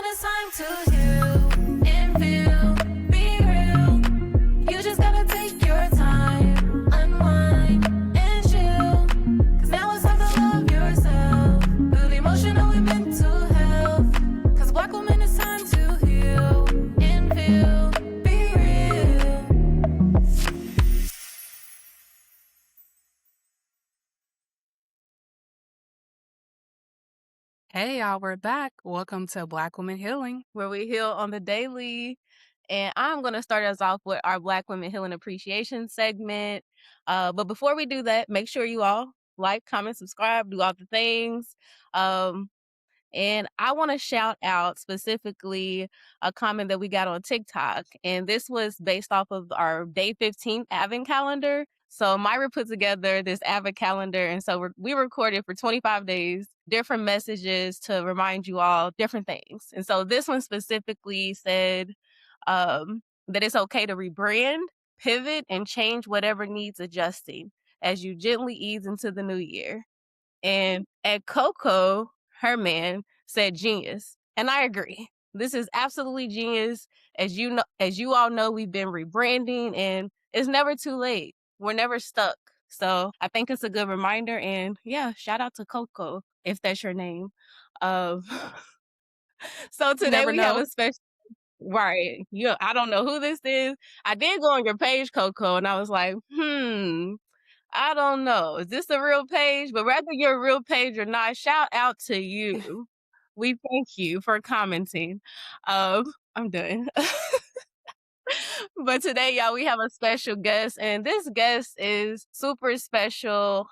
when it's time to heal and feel, be real. You just gotta take your time, unwind and chill. Cause now it's time to love yourself. Build emotional and mental health. Cause Black woman, it's time to heal and feel, be real. Hey y'all, we're back. Welcome to Black Women Healing, where we heal on the daily. And I'm going to start us off with our Black Women Healing Appreciation segment. But before we do that, make sure you all like, comment, subscribe, do all the things. And I want to shout out specifically a comment that we got on TikTok. And this was based off of our day 15 Advent calendar. So Myra put together this Advent calendar. And so we recorded for 25 days, different messages to remind you all different things. And so this one specifically said that it's okay to rebrand, pivot, and change whatever needs adjusting as you gently ease into the new year. And at Coco, her man said genius. And I agree. This is absolutely genius. As you all know, we've been rebranding and it's never too late. We're never stuck. So I think it's a good reminder. And yeah, shout out to Coco, if that's your name. Um, so You today never we have know. a special. Right. I don't know who this is. I did go on your page, Coco, and I was like, I don't know. Is this a real page? But whether you're a real page or not, shout out to you. We thank you for commenting. I'm done. But today, y'all, we have a special guest, and this guest is super special.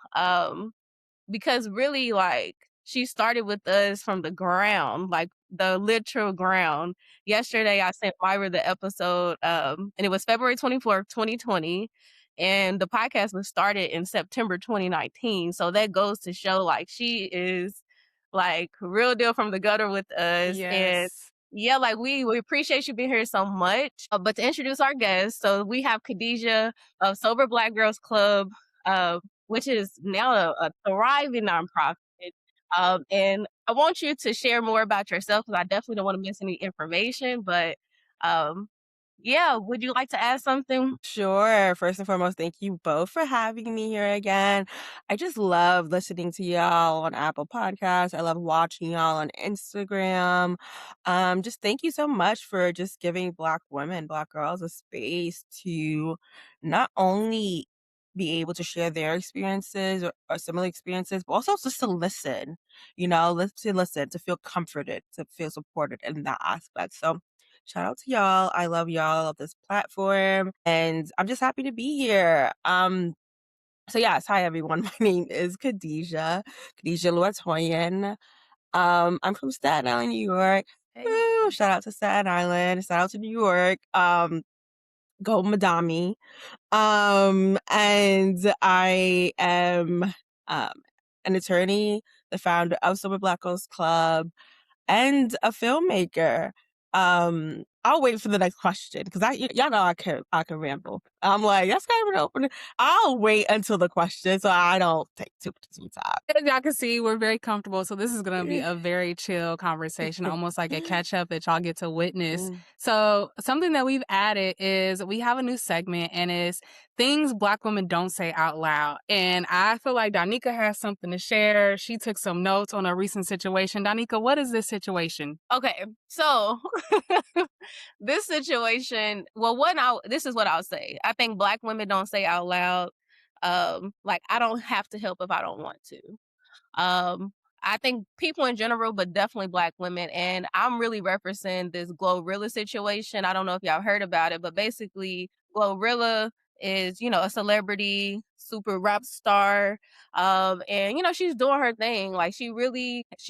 Because really, like, she started with us from the ground, like the literal ground. Yesterday, I sent Myra the episode, and it was February 24th, 2020. And the podcast was started in September 2019. So that goes to show, like, she is, like, real deal from the gutter with us. Yes. And yeah, like, we appreciate you being here so much. But to introduce our guests, so we have Khadijat of Sober Black Girls Club, which is now a thriving nonprofit. And I want you to share more about yourself because I definitely don't want to miss any information. But yeah, would you like to add something? Sure. First and foremost, thank you both for having me here again. I just love listening to y'all on Apple Podcasts. I love watching y'all on Instagram. Just thank you so much for just giving Black women, Black girls a space to not only be able to share their experiences or similar experiences, but also just to listen, to listen, to feel comforted, to feel supported in that aspect. So shout out to y'all. I love y'all, love this platform, and I'm just happy to be here. So yes, hi everyone. My name is Khadijat Lortoyan. I'm from Staten Island, New York. Woo, shout out to Staten Island. Shout out to New York. Go Madami. And I am an attorney, the founder of Sober Black Girls Club, and a filmmaker. I'll wait for the next question because y'all know I can ramble. I'm like, that's kind of an opening. I'll wait until the question so I don't take too much time. As y'all can see, we're very comfortable. So this is going to be a very chill conversation, almost like a catch up that y'all get to witness. So something that we've added is we have a new segment and it's things Black women don't say out loud. And I feel like Donika has something to share. She took some notes on a recent situation. Donika, what is this situation? Okay, so this situation, this is what I'll say. I think Black women don't say out loud, like, I don't have to help if I don't want to. I think people in general, but definitely Black women. And I'm really referencing this Glorilla situation. I don't know if y'all heard about it, but basically Glorilla is, a celebrity, super rap star. And, she's doing her thing. Like she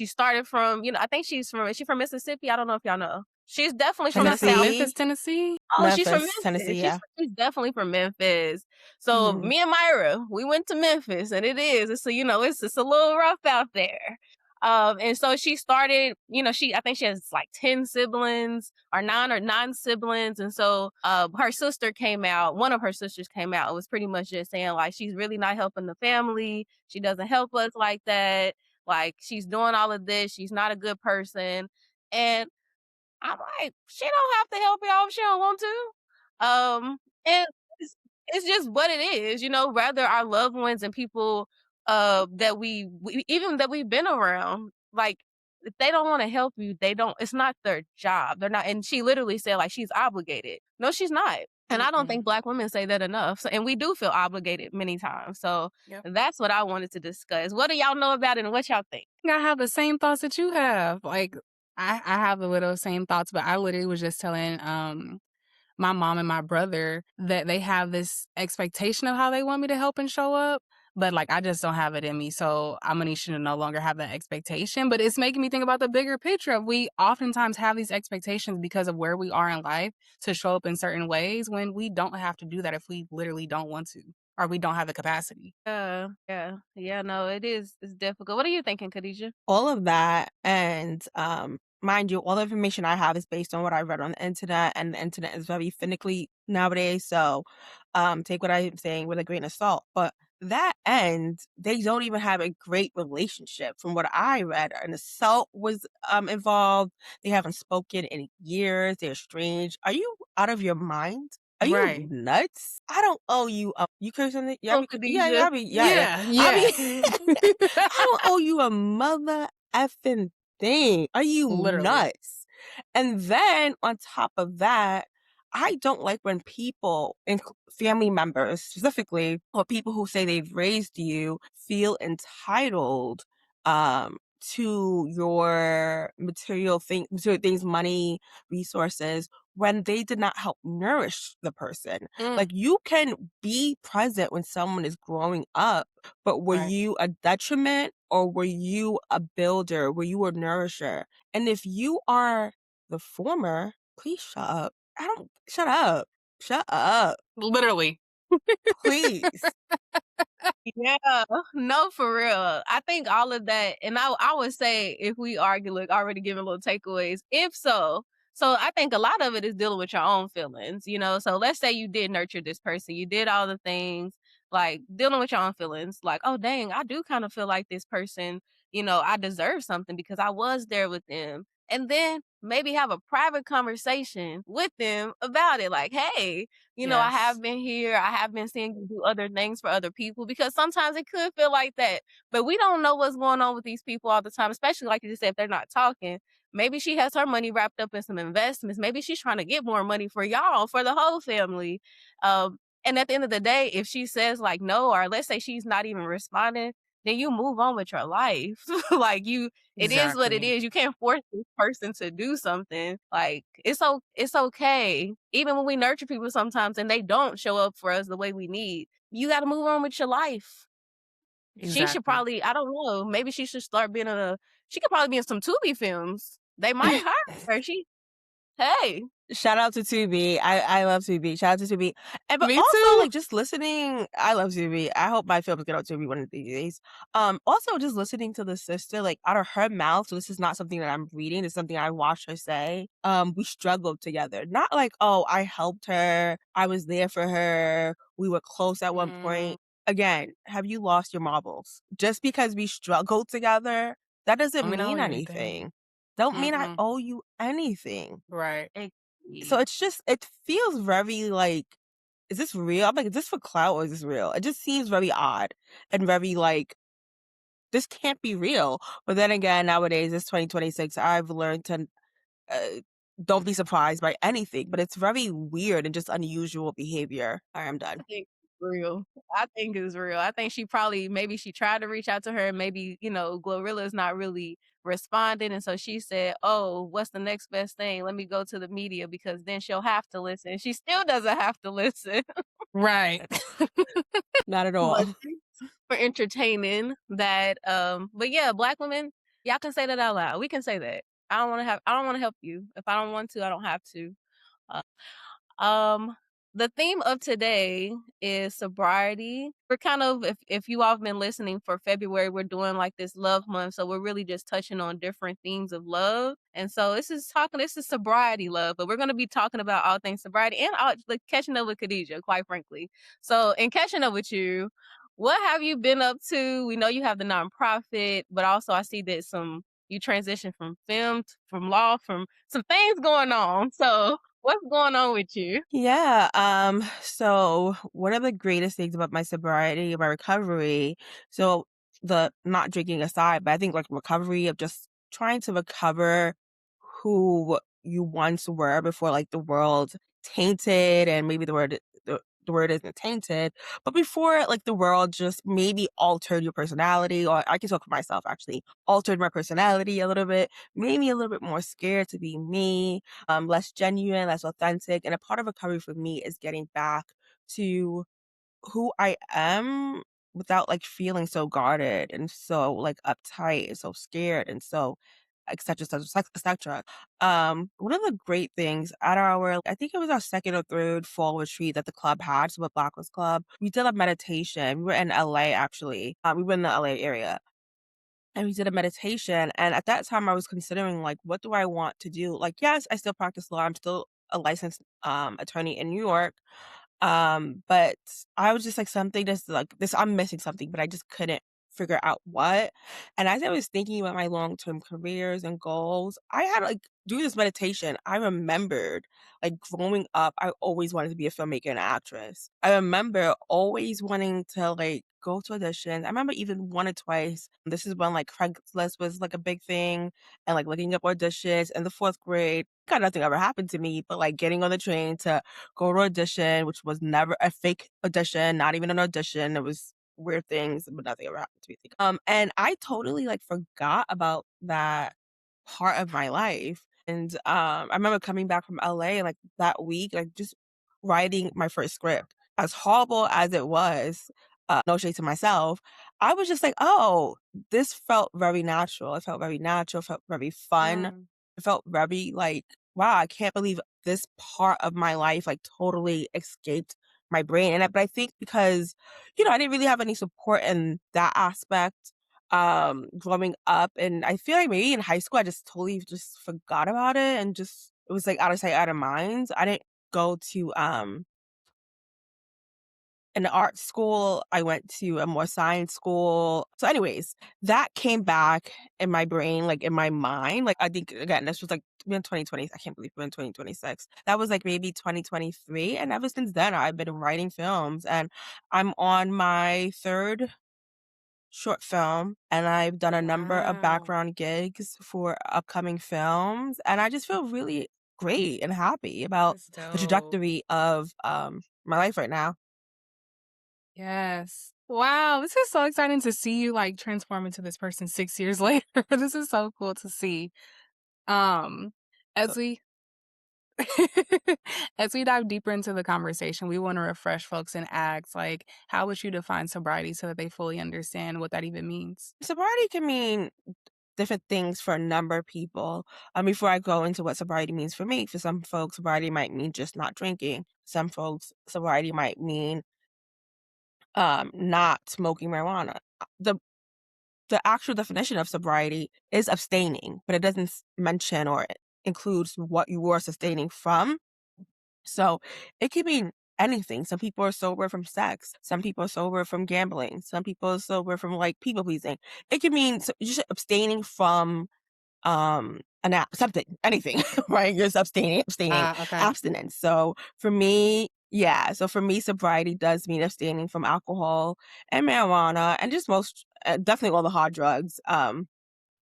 started from, I think is she from Mississippi? I don't know if y'all know. She's definitely from the South. Memphis, Tennessee? Oh, she's from Memphis. Tennessee, yeah. She's definitely from Memphis. So me and Myra, we went to Memphis, and it's a little rough out there. And so she started, I think she has like 10 siblings or nine siblings. And so her sister came out, one of her sisters came out, and was pretty much just saying, like, she's really not helping the family. She doesn't help us like that. Like, she's doing all of this. She's not a good person. And I'm like, she don't have to help y'all if she don't want to. And it's just what it is, you know, rather our loved ones and people that we even that we've been around, like if they don't want to help you, they don't, it's not their job. They're not, and she literally said like she's obligated. No, she's not. And I don't think Black women say that enough. So, and we do feel obligated many times. So Yep. that's what I wanted to discuss. What do y'all know about it and what y'all think? I have the same thoughts that you have. Like I have a little same thoughts, but I literally was just telling my mom and my brother that they have this expectation of how they want me to help and show up. But like I just don't have it in me. So I'm gonna need you to no longer have that expectation. But it's making me think about the bigger picture of we oftentimes have these expectations because of where we are in life to show up in certain ways when we don't have to do that if we literally don't want to or we don't have the capacity. Yeah. No, it is. It's difficult. What are you thinking, Khadijah? All of that, and mind you, all the information I have is based on what I read on the internet, and the internet is very finicky nowadays, so take what I'm saying with a grain of salt. But that end, they don't even have a great relationship from what I read. An assault was involved. They haven't spoken in years. They're strange. Are you out of your mind? Are you Right. nuts? I don't owe you. You cursing it? Yeah, Oh, yeah, Khadijah. yeah. I mean, Yeah. I don't owe you a mother effing thing. Are you Literally. nuts? And then on top of that, I don't like when people, family members specifically, or people who say they've raised you, feel entitled to your material things, money, resources, when they did not help nourish the person. Like you can be present when someone is growing up, but were Right. you a detriment or were you a builder? Were you a nourisher? And if you are the former, please shut up. I don't shut up. Shut up. Literally. Please. Yeah, no, for real. I think all of that, and I would say if we argue, like already giving little takeaways, if so. So I think a lot of it is dealing with your own feelings, you know. So let's say you did nurture this person, you did all the things, like dealing with your own feelings, like, oh dang, I do kind of feel like this person, you know, I deserve something because I was there with them. And then maybe have a private conversation with them about it. Like, hey, you know, I Yes. have been here. I have been seeing you do other things for other people because sometimes it could feel like that. But we don't know what's going on with these people all the time, especially like you just said, if they're not talking. Maybe she has her money wrapped up in some investments. Maybe she's trying to get more money for y'all, for the whole family. And at the end of the day, if she says like no, or let's say she's not even responding, then you move on with your life. Like it is what it Exactly. is. You can't force this person to do something. Like it's okay. Even when we nurture people sometimes and they don't show up for us the way we need, you got to move on with your life. She should Exactly. probably, I don't know, maybe she should start being she could probably be in some Tubi films. They might hire her. Hey, Shout out to Tubi. I love Tubi. Shout out to Tubi. And but Me also too. like just listening, I love Tubi. I hope my films get on Tubi one of these days. Also just listening to the sister, like out of her mouth, so this is not something that I'm reading, it's something I watched her say. We struggled together. Not like, oh, I helped her, I was there for her, we were close at one Mm, point. Again, have you lost your marbles? Just because we struggled together, that doesn't I mean, I owe mean you anything. anything. Don't mean I Mm-mm. owe you anything. Right. So it's just, it feels very like, is this real? I'm like, is this for clout or is this real? It just seems very odd and very like, this can't be real. But then again, nowadays, it's 2026. I've learned to uh, don't be surprised by anything, but it's very weird and just unusual behavior. I am done. I think it's real. I think it's real. I think she probably, maybe she tried to reach out to her. Maybe, you know, Glorilla's not really responding. And so she said, oh, what's the next best thing? Let me go to the media because then she'll have to listen. She still doesn't have to listen. Right. Not at But all. thanks for entertaining that. But yeah, Black women, y'all can say that out loud. We can say that. I don't want to help you. If I don't want to, I don't have to. Uh, Um, the theme of today is sobriety. We're kind of, if you all have been listening for February, we're doing like this love month. So we're really just touching on different themes of love. And so this is sobriety love, but we're going to be talking about all things sobriety and all, like catching up with Khadijah, quite frankly. So in catching up with you, what have you been up to? We know you have the nonprofit, but also I see that some you transitioned from film, from law, from some things going on. So what's going on with you? Yeah, so one of the greatest things about my sobriety, my recovery, so the not drinking aside, but I think like recovery of just trying to recover who you once were before like the world tainted, and maybe the word isn't tainted, but before like the world just maybe altered your personality, or I can talk for myself actually, altered my personality a little bit, made me a little bit more scared to be me, less genuine, less authentic. And a part of recovery for me is getting back to who I am without like feeling so guarded and so like uptight and so scared and so et cetera, et cetera. One of the great things at our, I think it was our second or third fall retreat that the club had, so the Blacklist Club, we did a meditation. We were in LA actually. We were in the LA area, and we did a meditation. And at that time I was considering like, what do I want to do? Like, yes, I still practice law. I'm still a licensed attorney in New York. But I was just like, something just like this, I'm missing something, but I just couldn't figure out what. And as I was thinking about my long-term careers and goals, I had like doing this meditation, I remembered like growing up, I always wanted to be a filmmaker and actress. I remember always wanting to like go to auditions. I remember even one or twice. This is when like Craigslist was like a big thing, and like looking up auditions in the fourth grade. God, nothing ever happened to me, but like getting on the train to go to audition, which was never a fake audition, not even an audition. It was weird things, but nothing ever happened to me. And I totally like forgot about that part of my life. And I remember coming back from LA like that week, like just writing my first script. As horrible as it was, no shade to myself, I was just like, oh, this felt very natural. It felt very natural, felt very fun. Mm. It felt very like, wow, I can't believe this part of my life like totally escaped my brain. But I think because, I didn't really have any support in that aspect growing up, and I feel like maybe in high school I just totally just forgot about it, and just it was like out of sight, out of mind. I didn't go to an art school. I went to a more science school. So anyways, that came back in my brain, like in my mind. Like I think again, this was like we're in 2020. I can't believe we're in 2026. That was like maybe 2023. And ever since then I've been writing films, and I'm on my third short film, and I've done a number of Wow. background gigs for upcoming films, and I just feel really great and happy about That's the dope. trajectory of my life right now. Yes. Wow, this is so exciting to see you like transform into this person 6 years later. This is so cool to see. Um, So as we as we dive deeper into the conversation, we want to refresh folks and ask, like, how would you define sobriety so that they fully understand what that even means? sobriety can mean different things for a number of people. Before I go into what sobriety means for me, for some folks, sobriety might mean just not drinking. Some folks, sobriety might mean not smoking marijuana. The actual definition of sobriety is abstaining, but it doesn't mention or includes what you were sustaining from. So it can mean anything. Some people are sober from sex. Some people are sober from gambling. Some people are sober from like people pleasing. It can mean just abstaining from something, anything, right? You're just abstaining, Ah, okay. abstinence. So for me, yeah, so for me, sobriety does mean abstaining from alcohol and marijuana, and just most definitely all the hard drugs.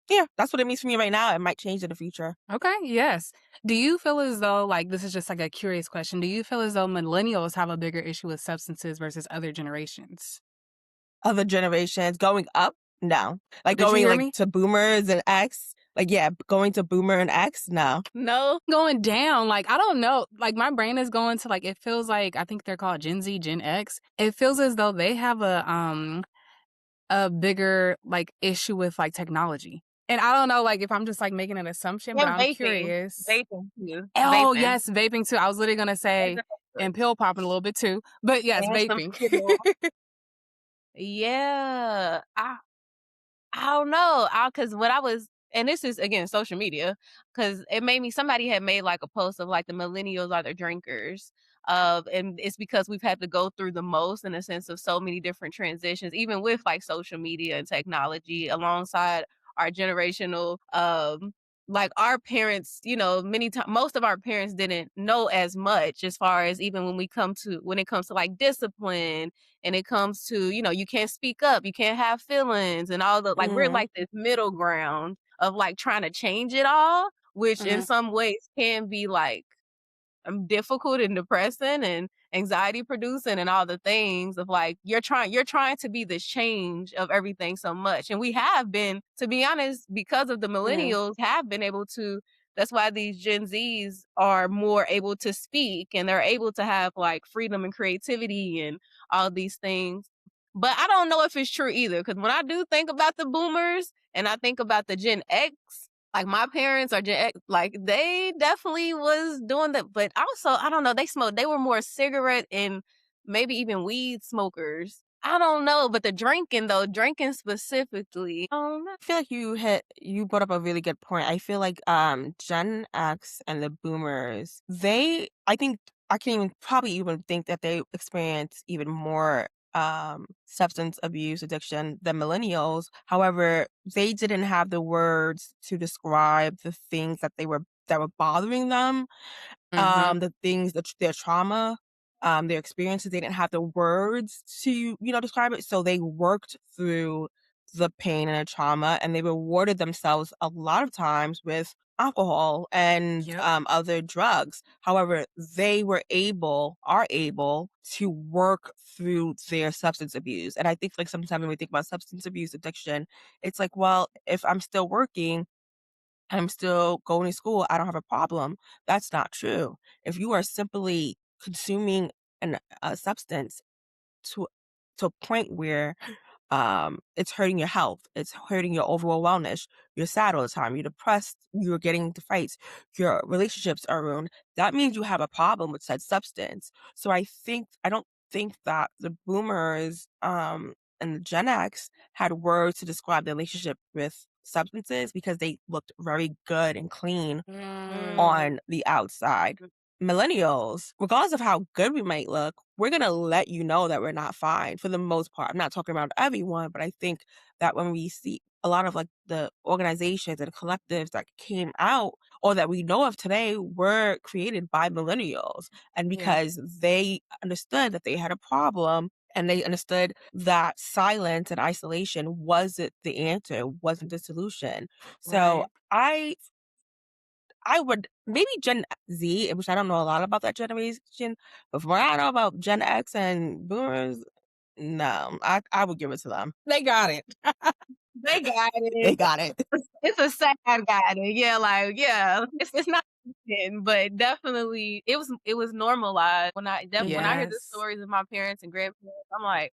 Yeah, that's what it means for me right now. It might change in the future. Okay, yes. Do you feel as though, like, this is just like a curious question. Do you feel as though millennials have a bigger issue with substances versus other generations? Other generations going up, no, like Did you going hear like me? to boomers and X, like yeah, going to boomer and X, no. No. Going down. Like, I don't know. Like, my brain is going to like, it feels like, I think they're called Gen Z, Gen X. It feels as though they have a bigger like issue with like technology. And I don't know, like if I'm just like making an assumption, but And I'm vaping. curious. Vaping too. Oh, Vaping. yes, vaping too. I was literally gonna say, and Exactly. pill popping a little bit too. But yes, And some vaping. Skidoo. Yeah. I don't know. Cause when I was, and this is again social media, cause it made me. Somebody had made like a post of like the millennials are the drinkers. And it's because we've had to go through the most in a sense of so many different transitions, even with like social media and technology, alongside our generational like our parents, you know, many times most of our parents didn't know as much as far as even when it comes to like discipline and it comes to, you know, you can't speak up, you can't have feelings and all the like we're Mhm. like this middle ground of like trying to change it all, which in Mhm. some ways can be like difficult and depressing and anxiety producing and all the things of like you're trying to be this change of everything so much, and we have been, to be honest, because of the Mhm. millennials have been able to. That's why these Gen Zs are more able to speak and they're able to have like freedom and creativity and all these things. But I don't know if it's true either, because when I do think about the boomers and I think about the Gen X, like my parents are Gen X, like they definitely was doing that, but also I don't know, they smoked. They were more cigarette and maybe even weed smokers. I don't know, but the drinking though, drinking specifically, I don't know. I feel like you brought up a really good point. I feel like Gen X and the boomers, I think I can even probably even think that they experience even more substance abuse addiction than millennials. However, they didn't have the words to describe the things that were bothering them, Mhm. the things that their trauma, their experiences. They didn't have the words to, describe it. So they worked through the pain and the trauma, and they rewarded themselves a lot of times with alcohol and Yep. other drugs. However, are able to work through their substance abuse. And I think like sometimes when we think about substance abuse addiction, it's like, well, if I'm still working, I'm still going to school, I don't have a problem. That's not true. If you are simply consuming a substance to a point where it's hurting your health, it's hurting your overall wellness, you're sad all the time, you're depressed, you're getting into fights, your relationships are ruined, that means you have a problem with said substance. So I don't think that the boomers and the Gen X had words to describe their relationship with substances because they looked very good and clean Mm. Mm, on the outside. Millennials, regardless of how good we might look, we're gonna let you know that we're not fine for the most part. I'm not talking about everyone, but I think that when we see a lot of like the organizations and collectives that came out or that we know of today were created by millennials. And Yeah. because they understood that they had a problem and they understood that silence and isolation wasn't the answer, wasn't the solution. So Right. I would maybe Gen Z, which I don't know a lot about that generation, but from what I know about Gen X and Boomers, no, I would give it to them. They got it. they got They it. got it. It's a sad got it. Yeah, like yeah, it's not, but definitely it was normalized. When I hear the Yes. stories of my parents and grandparents, I'm like,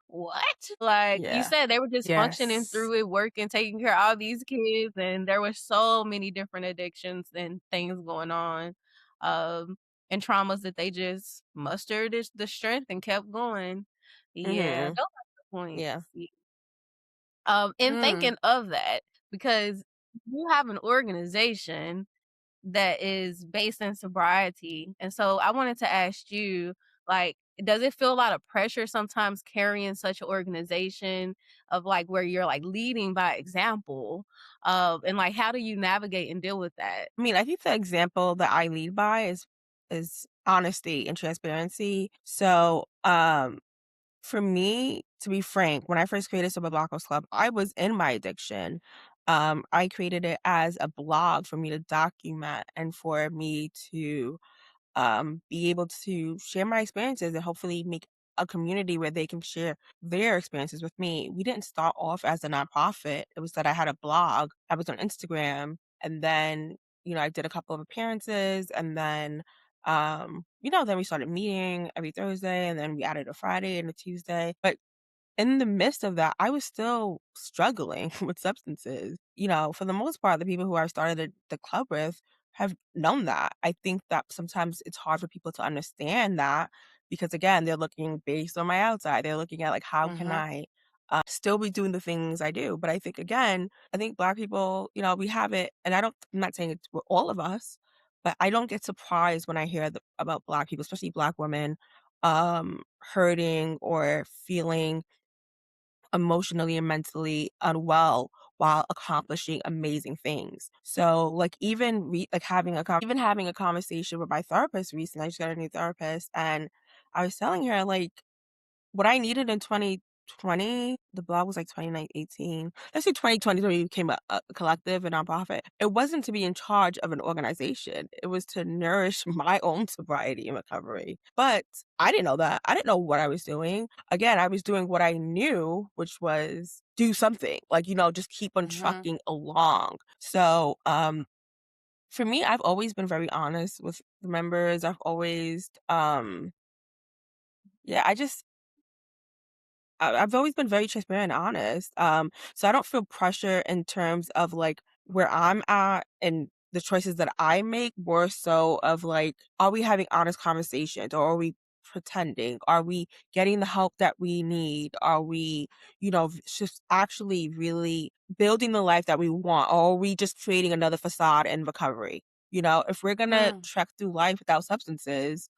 what? Like you Yeah. said, they were just functioning Yes. through it, working, taking care of all these kids, and there were so many different addictions and things going on, um, and traumas that they just mustered the strength and kept going. Yeah, Mhm. those are the points. Yeah. Yeah. In Mm. thinking of that, because you have an organization that is based in sobriety. And so I wanted to ask you, like, does it feel a lot of pressure sometimes carrying such an organization of like where you're like leading by example? And like, how do you navigate and deal with that? I mean, I think the example that I lead by is honesty and transparency. So, for me, to be frank, when I first created Sober Blockers Club, I was in my addiction. I created it as a blog for me to document and for me to be able to share my experiences and hopefully make a community where they can share their experiences with me. We didn't start off as a nonprofit. It was that I had a blog. I was on Instagram, and then I did a couple of appearances, and then then we started meeting every Thursday, and then we added a Friday and a Tuesday. But in the midst of that, I was still struggling with substances. For the most part, the people who I started the club with have known that. I think that sometimes it's hard for people to understand that because, again, they're looking based on my outside. They're looking at, like, how can Mhm. I still be doing the things I do? But I think, again, I think Black people, we have it, and I'm not saying it's for all of us, but I don't get surprised when I hear about Black people, especially Black women, hurting or feeling emotionally and mentally unwell while accomplishing amazing things. So like even having a conversation with my therapist recently, I just got a new therapist, and I was telling her like what I needed in 2020, the blog was like 2018. Let's say 2020 when we became a collective, a nonprofit. It wasn't to be in charge of an organization. It was to nourish my own sobriety and recovery. But I didn't know that. I didn't know what I was doing. Again, I was doing what I knew, which was do something, like, just keep on Mm-hmm. trucking along. So, for me, I've always been very honest with the members. I've always, yeah, I've always been very transparent and honest. So I don't feel pressure in terms of like where I'm at and the choices that I make, more so of like, are we having honest conversations, or are we pretending? Are we getting the help that we need? Are we, just actually really building the life that we want? Or are we just creating another facade in recovery? If we're gonna Mm, trek through life without substances,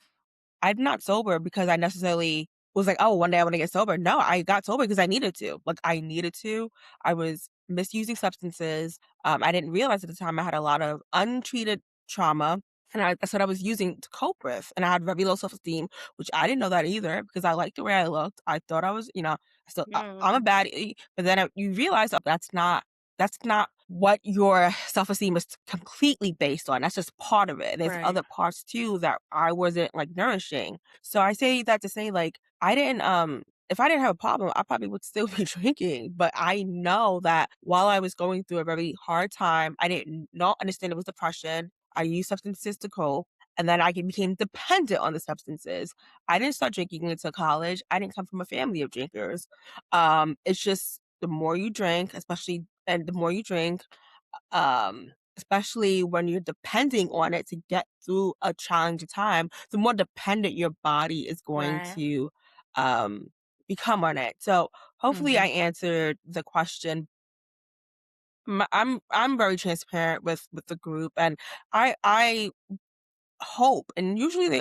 I'm not sober because I necessarily was like, "Oh, one day I wanna get sober." No, I got sober because I needed to. Like, I needed to. I was misusing substances. I didn't realize at the time I had a lot of untreated trauma, and that's what I was using to cope with, and I had very low self-esteem, which I didn't know that either because I liked the way I looked. I thought I was, I'm a Mm, baddie, but then you realize that that's not what your self-esteem is completely based on. That's just part of it. And there's right. other parts too that I wasn't like nourishing. So I say that to say like I didn't if I didn't have a problem, I probably would still be drinking. But I know that while I was going through a very hard time, I didn't not understand it was depression. I used substances to cope. And then became dependent on the substances. I didn't start drinking until college. I didn't come from a family of drinkers. It's just the more you drink, the more you drink, especially when you're depending on it to get through a challenging time, the more dependent your body is going Right. to um, become on it. So hopefully I Mm-hmm. answered the question. I'm very transparent with the group, and I hope, and usually they're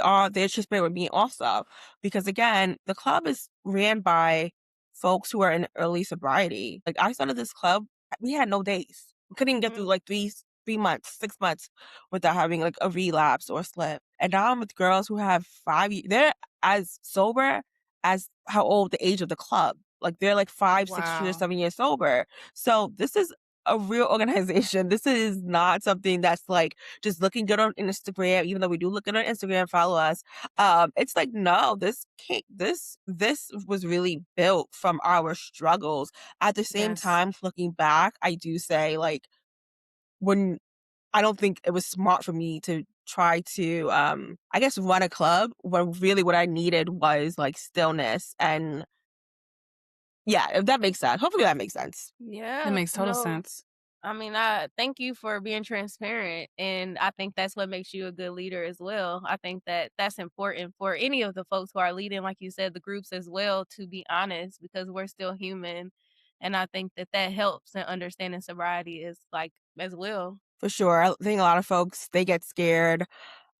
transparent with me also, because again, the club is ran by folks who are in early sobriety. Like I started this club, we had no days. We couldn't even get through mm, like 3 months, 6 months without having like a relapse or a slip. And now I'm with girls who have 5 years. They're as sober as how old the age of the club. Like they're like 5, 6 years, Wow. 7 years sober. So this is a real organization. This is not something that's like just looking good on Instagram, even though we do look good on Instagram, follow us. It's like, no, this was really built from our struggles. At the same Yes. time, looking back, I do say like when I don't think it was smart for me to try to I guess run a club when really what I needed was like stillness. And yeah, if that makes sense. Hopefully that makes sense. That yeah, makes total no. sense. I mean, I thank you for being transparent, and I think that's what makes you a good leader as well. I think that that's important for any of the folks who are leading, like you said, the groups as well, to be honest, because we're still human, and I think that that helps in understanding sobriety is like as well. For sure. I think a lot of folks they get scared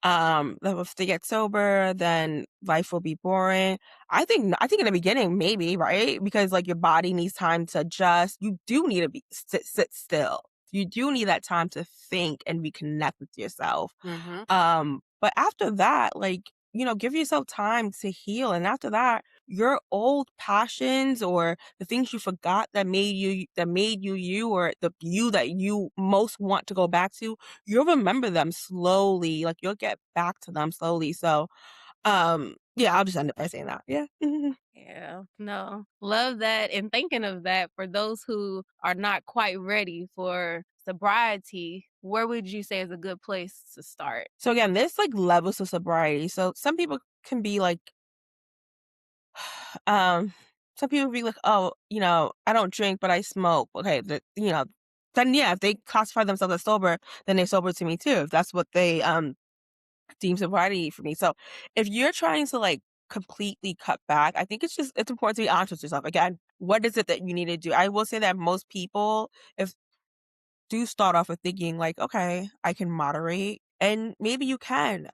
that if they get sober, then life will be boring. I think in the beginning, maybe, right? Because like your body needs time to adjust. You do need to sit still. You do need that time to think and reconnect with yourself. Mm-hmm. But after that, like, give yourself time to heal. And after that, your old passions or the things you forgot that made you you, or the you that you most want to go back to, you'll remember them slowly. Like you'll get back to them slowly. So yeah, I'll just end it by saying that. Yeah. Yeah, no, love that. And thinking of that, for those who are not quite ready for sobriety, where would you say is a good place to start? So again, there's like levels of sobriety. So some people can be like Um, some people be like, "Oh, I don't drink, but I smoke." Okay, then yeah, if they classify themselves as sober, then they're sober to me too. If that's what they deem sobriety for me. So, if you're trying to like completely cut back, I think it's important to be honest with yourself. Again, what is it that you need to do? I will say that most people, if do start off with thinking like, okay, I can moderate. And maybe you can.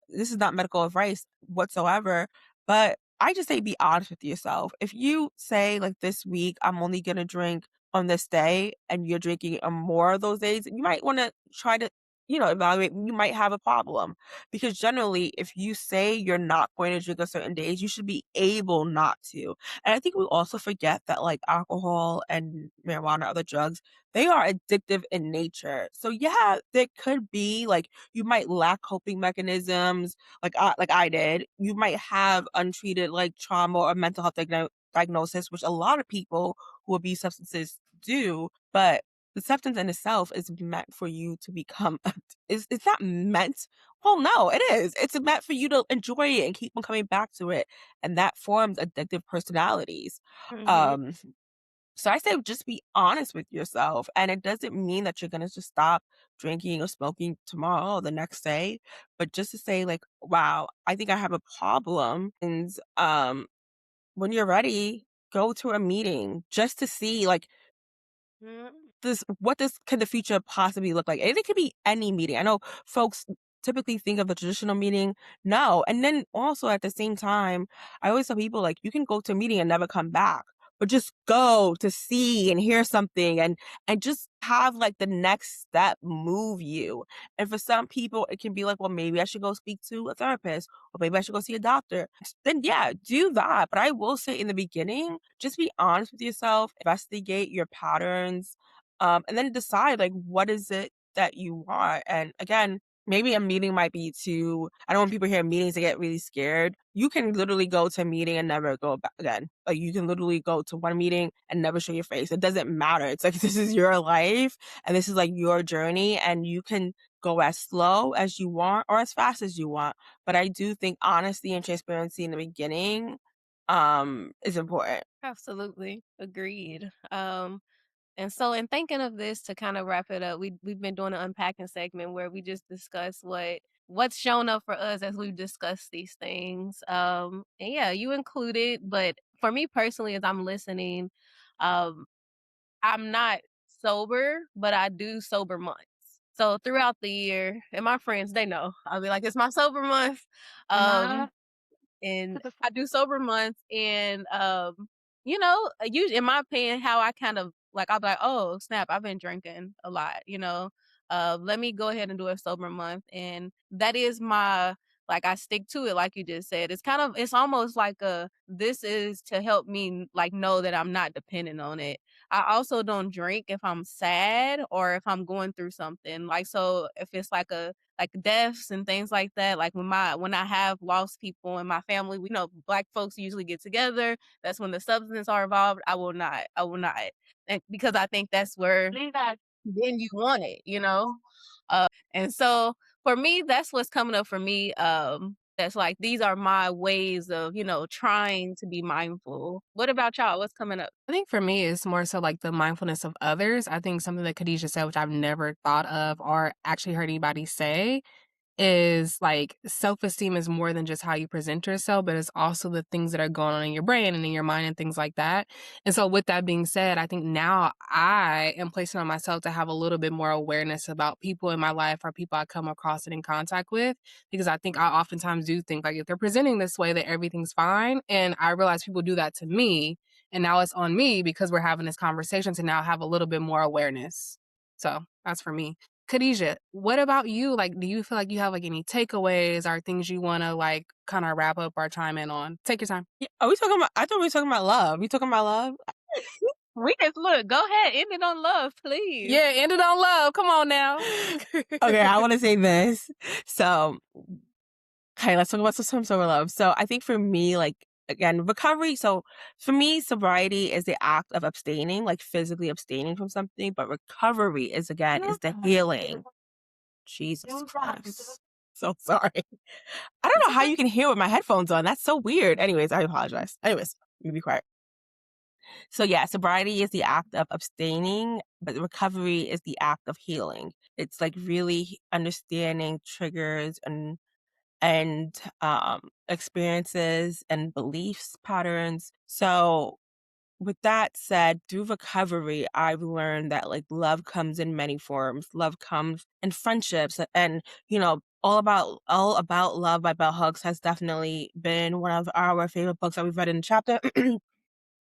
This is not medical advice whatsoever, but I just say be honest with yourself. If you say like this week, I'm only gonna drink on this day and you're drinking more of those days, you might want to try to, evaluate. You might have a problem because generally, if you say you're not going to drink on certain days, you should be able not to. And I think we also forget that like alcohol and marijuana, other drugs, they are addictive in nature. So yeah, there could be like you might lack coping mechanisms, like I did. You might have untreated like trauma or mental health diagnosis, which a lot of people who abuse substances do, but the substance in itself is meant for you to become it's not meant. Well, no, it is. It's meant for you to enjoy it and keep on coming back to it. And that forms addictive personalities. Mhm. Um, so I say just be honest with yourself. And it doesn't mean that you're gonna just stop drinking or smoking tomorrow or the next day, but just to say, like, wow, I think I have a problem. And when you're ready, go to a meeting just to see like Mm. what can the future possibly look like? And it could be any meeting. I know folks typically think of a traditional meeting. No. And then also at the same time, I always tell people like you can go to a meeting and never come back, but just go to see and hear something and just have like the next step move you. And for some people it can be like, well, maybe I should go speak to a therapist or maybe I should go see a doctor. Then yeah, do that. But I will say in the beginning, just be honest with yourself, investigate your patterns, and then decide like what is it that you want. And again, maybe a meeting might be too. I don't want people hearing meetings to get really scared. You can literally go to a meeting and never go back again. Like you can literally go to one meeting and never show your face. It doesn't matter. It's like this is your life and this is like your journey, and you can go as slow as you want or as fast as you want. But I do think honesty and transparency in the beginning is important. Absolutely. Agreed. And so in thinking of this to kind of wrap it up, we've been doing an unpacking segment where we just discuss what's shown up for us as we've discussed these things. And yeah, you included, but for me personally, as I'm listening, um, I'm not sober, but I do sober months. So throughout the year, and my friends, they know, I'll be like, it's my sober month. Um, and I do sober months and, usually in my opinion, how I kind of like, I'll be like, "Oh, snap, I've been drinking a lot," you know? Let me go ahead and do a sober month, and that is my like, I stick to it like you just said. It's almost like this is to help me, like, know that I'm not dependent on it. I also don't drink if I'm sad or if I'm going through something. Like, so if it's like deaths and things like that. Like when I have lost people in my family, we know Black folks usually get together. That's when the substance are involved. I will not. I will not, and because I think that's where then you want it, you know. And so for me, that's what's coming up for me. That's like these are my ways of trying to be mindful. What about y'all? What's coming up? I think for me, it's more so like the mindfulness of others. I think something that Khadijah said, which I've never thought of or actually heard anybody say, is like self-esteem is more than just how you present yourself, but it's also the things that are going on in your brain and in your mind and things like that. And so with that being said, I think now I am placing on myself to have a little bit more awareness about people in my life or people I come across and in contact with, because I think I oftentimes do think like if they're presenting this way that everything's fine. And I realize people do that to me. And now it's on me because we're having this conversation to now have a little bit more awareness. So that's for me. Khadijah, what about you? Like, do you feel like you have like any takeaways or things you want to like kind of wrap up or chime in on? Take your time. Yeah, are we talking about? I thought we were talking about love. We talking about love? We just look. Go ahead, end it on love, please. Yeah, end it on love. Come on now. Okay, I want to say this. So, okay, let's talk about some sober love. So, I think for me, like again, recovery. So, for me, sobriety is the act of abstaining, like physically abstaining from something. But recovery is is the healing. Jesus Christ. So sorry. I don't It's know how okay. you can hear with my headphones on. That's so weird. Anyways, I apologize. Anyways, let me be quiet. So yeah, sobriety is the act of abstaining, but recovery is the act of healing. It's like really understanding triggers and experiences and beliefs patterns. So with that said, through recovery, I've learned that like love comes in many forms. Love comes in friendships, and all about love by Bell Hooks has definitely been one of our favorite books that we've read in the chapter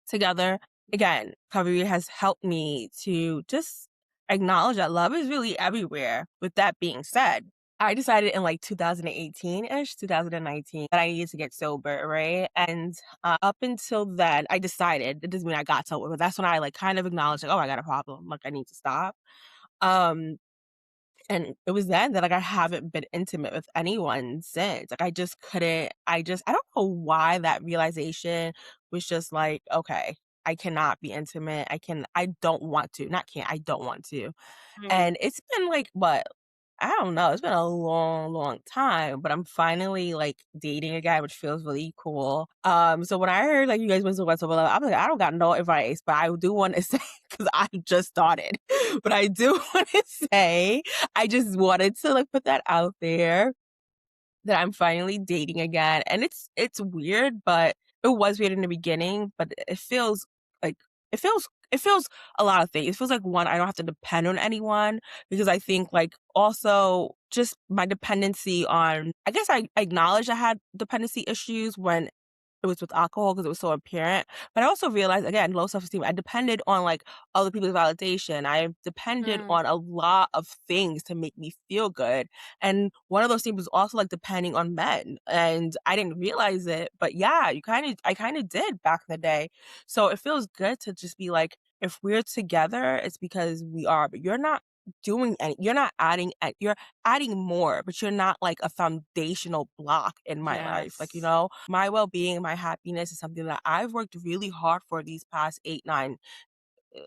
together. again, recovery has helped me to just acknowledge that love is really everywhere. With that being said, I decided in like 2018-ish, 2019, that I needed to get sober, right? And up until then, I decided, it doesn't mean I got sober, but that's when I like kind of acknowledged like, oh, I got a problem. Like I need to stop. Um, and it was then that like I haven't been intimate with anyone since. Like I just couldn't, I don't know why that realization was just like, okay, I cannot be intimate. I don't want to. Not can't, I don't want to. Mm. And it's been like what? I don't know. It's been a long, long time, but I'm finally like dating a guy, which feels really cool. So when I heard like you guys went to West, I'm like, I don't got no advice, but I do want to say because I just started, but I do want to say I just wanted to like put that out there that I'm finally dating again. And it's weird, but it was weird in the beginning, but it feels like it feels a lot of things. It feels like one, I don't have to depend on anyone because I think like also just my dependency on I guess I acknowledged I had dependency issues when it was with alcohol because it was so apparent. But I also realized, again, low self-esteem, I depended on like other people's validation. I depended on a lot of things to make me feel good. And one of those things was also like depending on men. And I didn't realize it. But yeah, I kind of did back in the day. So it feels good to just be like, if we're together, it's because we are, but you're not doing any, you're not adding, you're adding more, but you're not like a foundational block in my life. Like, you Yes. know, my well-being, my happiness is something that I've worked really hard for these past 8, 9, uh,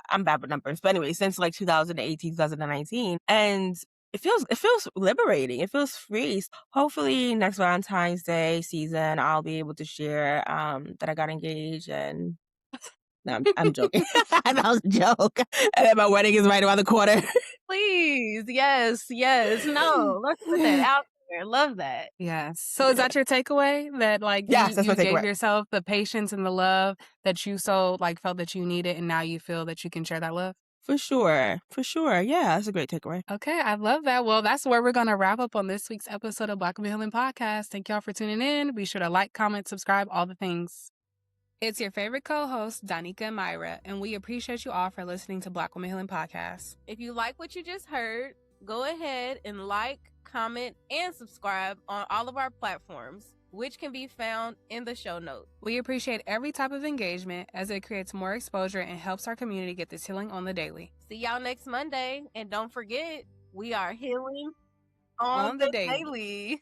I'm bad with numbers, but anyway, since like 2018, 2019. And it feels liberating. It feels free. Hopefully next Valentine's Day season, I'll be able to share that I got engaged and no, I'm joking. That was a joke. And then my wedding is right around the corner. Please. Yes. Yes. No, let's put that out there. Love that. Yes. So is that your takeaway? That like Yes, that's my you gave takeaway. yourself the patience and the love that you so like felt that you needed, and now you feel that you can share that love? For sure. For sure. Yeah, that's a great takeaway. Okay, I love that. Well, that's where we're going to wrap up on this week's episode of Black Women Healing Podcast. Thank y'all for tuning in. Be sure to like, comment, subscribe, all the things. It's your favorite co-host, Donika and Myra, and we appreciate you all for listening to Black Women Healing Podcast. If you like what you just heard, go ahead and like, comment, and subscribe on all of our platforms, which can be found in the show notes. We appreciate every type of engagement as it creates more exposure and helps our community get this healing on the daily. See y'all next Monday. And don't forget, we are healing on On the the daily. daily.